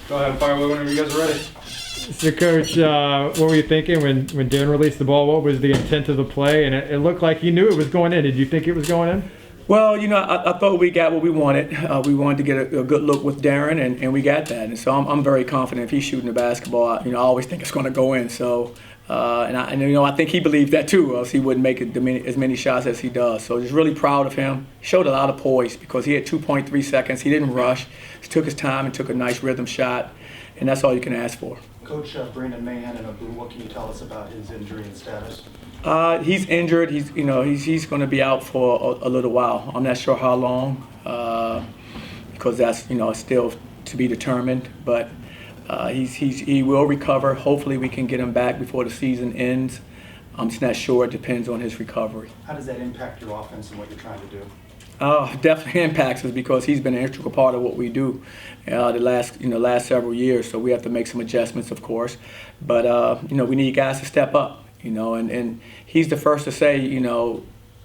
Go ahead, fire away whenever you guys are ready. So, Coach, what were you thinking when Darren released the ball? What was the intent of the play? And it looked like he knew it was going in. Did you think it was going in? Well, I thought we got what we wanted. We wanted to get a good look with Darren, and we got that. And so I'm very confident if he's shooting the basketball. I always think it's going to go in. So, I think he believed that too, or else he wouldn't make as many shots as he does. So just really proud of him. He showed a lot of poise because he had 2.3 seconds. He didn't rush. He took his time and took a nice rhythm shot, and that's all you can ask for. Coach Brandon Mahan in a boot. What can you tell us about his injury and status? He's injured. He's going to be out for a little while. I'm not sure how long, because that's still to be determined. But he will recover. Hopefully, we can get him back before the season ends. I'm just not sure. It depends on his recovery. How does that impact your offense and what you're trying to do? Definitely impacts us because he's been an integral part of what we do the last several years. So we have to make some adjustments, of course. But we need guys to step up. And he's the first to say,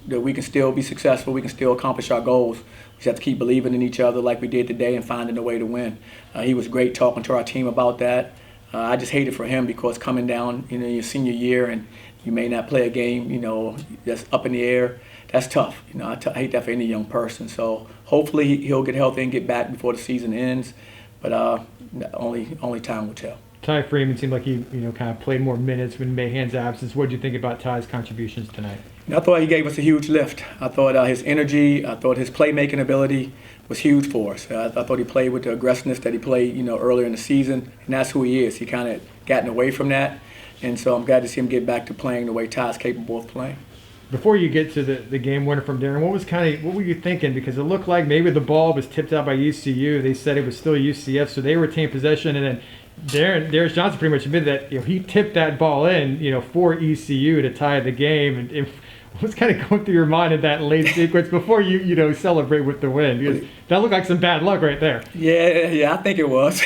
that we can still be successful, we can still accomplish our goals. We just have to keep believing in each other like we did today and finding a way to win. He was great talking to our team about that. I just hate it for him because coming down, your senior year and you may not play a game, that's up in the air. That's tough. I hate that for any young person. So hopefully he'll get healthy and get back before the season ends. But only time will tell. Ty Freeman seemed like he, kind of played more minutes with Mahan's absence. What did you think about Ty's contributions tonight? I thought he gave us a huge lift. I thought his energy, I thought his playmaking ability was huge for us. I thought he played with the aggressiveness that he played, earlier in the season, and that's who he is. He kind of gotten away from that, and so I'm glad to see him get back to playing the way Ty's capable of playing. Before you get to the game winner from Darren, what were you thinking? Because it looked like maybe the ball was tipped out by ECU. They said it was still UCF, so they retained possession, and then Darius Johnson pretty much admitted that he tipped that ball in, for ECU to tie the game. And what's kind of going through your mind in that late sequence before you celebrate with the win? Because that looked like some bad luck right there. Yeah, I think it was.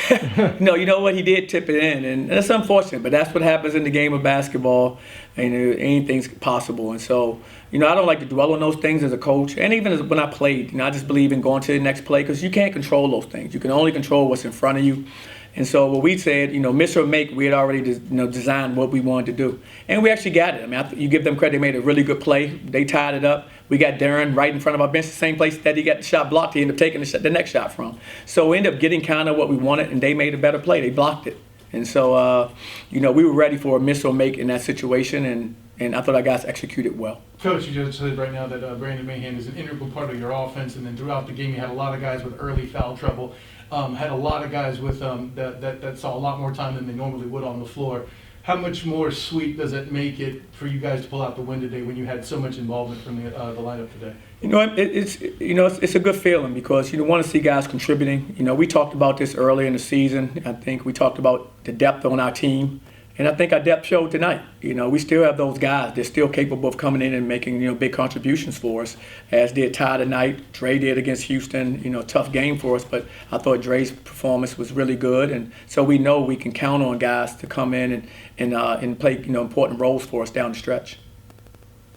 No, you know what? He did tip it in, and that's unfortunate. But that's what happens in the game of basketball. And anything's possible. And so, I don't like to dwell on those things as a coach. And even when I played, I just believe in going to the next play because you can't control those things. You can only control what's in front of you. And so what we said, miss or make, we had already designed what we wanted to do. And we actually got it. I mean, you give them credit. They made a really good play. They tied it up. We got Darren right in front of our bench, the same place that he got the shot blocked. He ended up taking the next shot from. So we ended up getting kind of what we wanted, and they made a better play. They blocked it. And so, we were ready for a miss or make in that situation, and I thought our guys executed well. Coach, you just said right now that Brandon Mahan is an integral part of your offense, and then throughout the game you had a lot of guys with early foul trouble, had a lot of guys with that saw a lot more time than they normally would on the floor. How much more sweet does it make it for you guys to pull out the win today when you had so much involvement from the lineup today? It's a good feeling because you want to see guys contributing. We talked about this earlier in the season. I think we talked about the depth on our team. And I think our depth showed tonight. We still have those guys. They're still capable of coming in and making, big contributions for us, as did Ty tonight. Dre did against Houston, tough game for us. But I thought Dre's performance was really good. And so we know we can count on guys to come in and play, important roles for us down the stretch.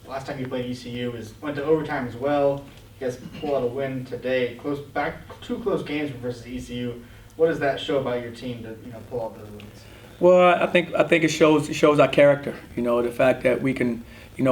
Last time you played ECU went to overtime as well. You guys pull out a win today. Two close games versus ECU. What does that show about your team to pull out those wins? Well, I think it shows our character. The fact that we can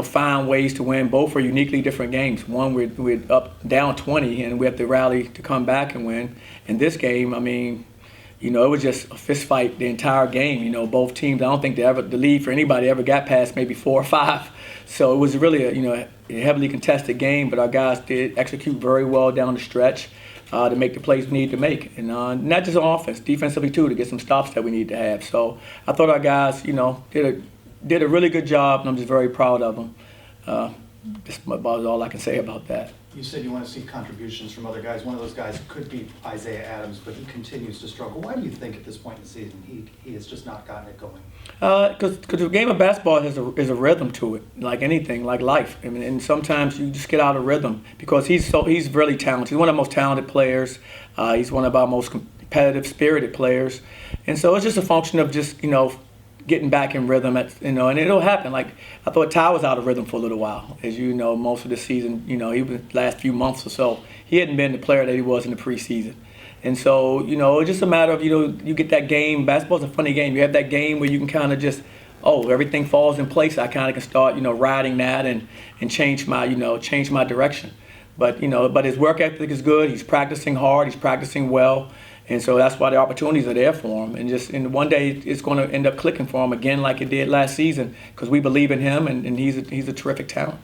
find ways to win. Both are uniquely different games. One, we're up down 20, and we have to rally to come back and win. In this game, it was just a fist fight the entire game. Both teams. I don't think the lead for anybody ever got past maybe 4 or 5. So it was really a heavily contested game. But our guys did execute very well down the stretch to make the plays we need to make, and not just on offense, defensively too, to get some stops that we need to have. So I thought our guys, did a really good job, and I'm just very proud of them. That's about all I can say about that. You said you want to see contributions from other guys. One of those guys could be Isaiah Adams, but he continues to struggle. Why do you think at this point in the season he has just not gotten it going? Because the game of basketball is a rhythm to it, like anything, like life. And sometimes you just get out of rhythm because he's really talented. He's one of the most talented players. He's one of our most competitive, spirited players. And so it's just a function of just, getting back in rhythm, and it'll happen. Like I thought Ty was out of rhythm for a little while. As you know, most of the season, he was the last few months or so, he hadn't been the player that he was in the preseason. And so, it's just a matter of, you get that game. Basketball's a funny game. You have that game where you can kind of just, everything falls in place. I kind of can start, riding that and change my direction. But his work ethic is good. He's practicing hard. He's practicing well. And so that's why the opportunities are there for him. And one day it's going to end up clicking for him again like it did last season because we believe in him and he's a terrific talent.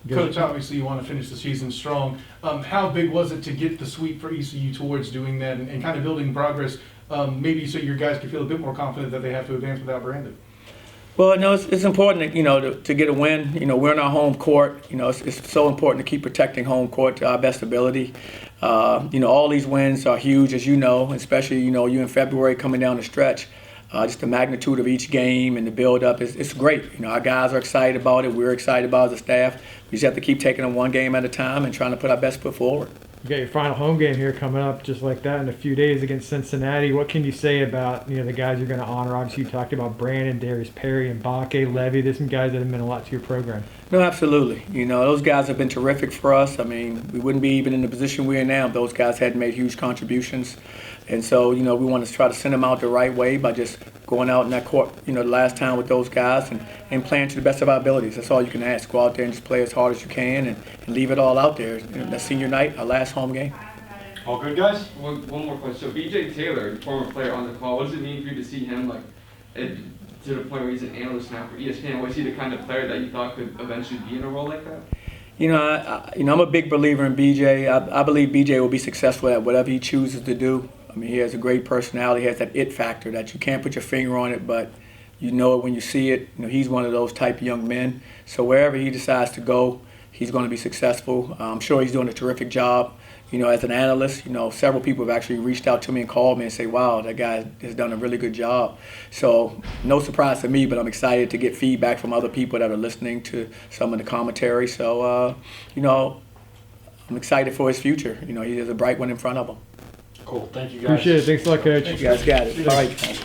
Coach, obviously you want to finish the season strong. How big was it to get the sweep for ECU towards doing that and kind of building progress, maybe so your guys can feel a bit more confident that they have to advance without Brandon? Well, no, it's important, to get a win. We're in our home court. It's so important to keep protecting home court to our best ability. All these wins are huge, as you know, especially, you in February coming down the stretch. Just the magnitude of each game and the build-up, it's great. Our guys are excited about it. We're excited about it as a staff. We just have to keep taking them one game at a time and trying to put our best foot forward. You got your final home game here coming up just like that in a few days against Cincinnati. What can you say about the guys you're going to honor? Obviously, you talked about Brandon, Darius Perry, and Bakke, Levy. There's some guys that have meant a lot to your program. No, absolutely. Those guys have been terrific for us. I mean, we wouldn't be even in the position we're in now if those guys hadn't made huge contributions. And so, we want to try to send them out the right way by just going out in that court, the last time with those guys and playing to the best of our abilities. That's all you can ask. Go out there and just play as hard as you can and leave it all out there. That senior night, our last home game. All good, guys? One more question. So, B.J. Taylor, former player on the call, what does it mean for you to see him, to the point where he's an analyst now for ESPN? Was he the kind of player that you thought could eventually be in a role like that? I'm a big believer in B.J. I believe B.J. will be successful at whatever he chooses to do. I mean, he has a great personality. He has that it factor that you can't put your finger on it, but you know it when you see it. He's one of those type of young men. So wherever he decides to go, he's going to be successful. I'm sure he's doing a terrific job. As an analyst, several people have actually reached out to me and called me and say, wow, that guy has done a really good job. So no surprise to me, but I'm excited to get feedback from other people that are listening to some of the commentary. So, I'm excited for his future. He has a bright one in front of him. Cool. Thank you, guys. Appreciate it. Thanks a lot, Coach. You guys got it. All right.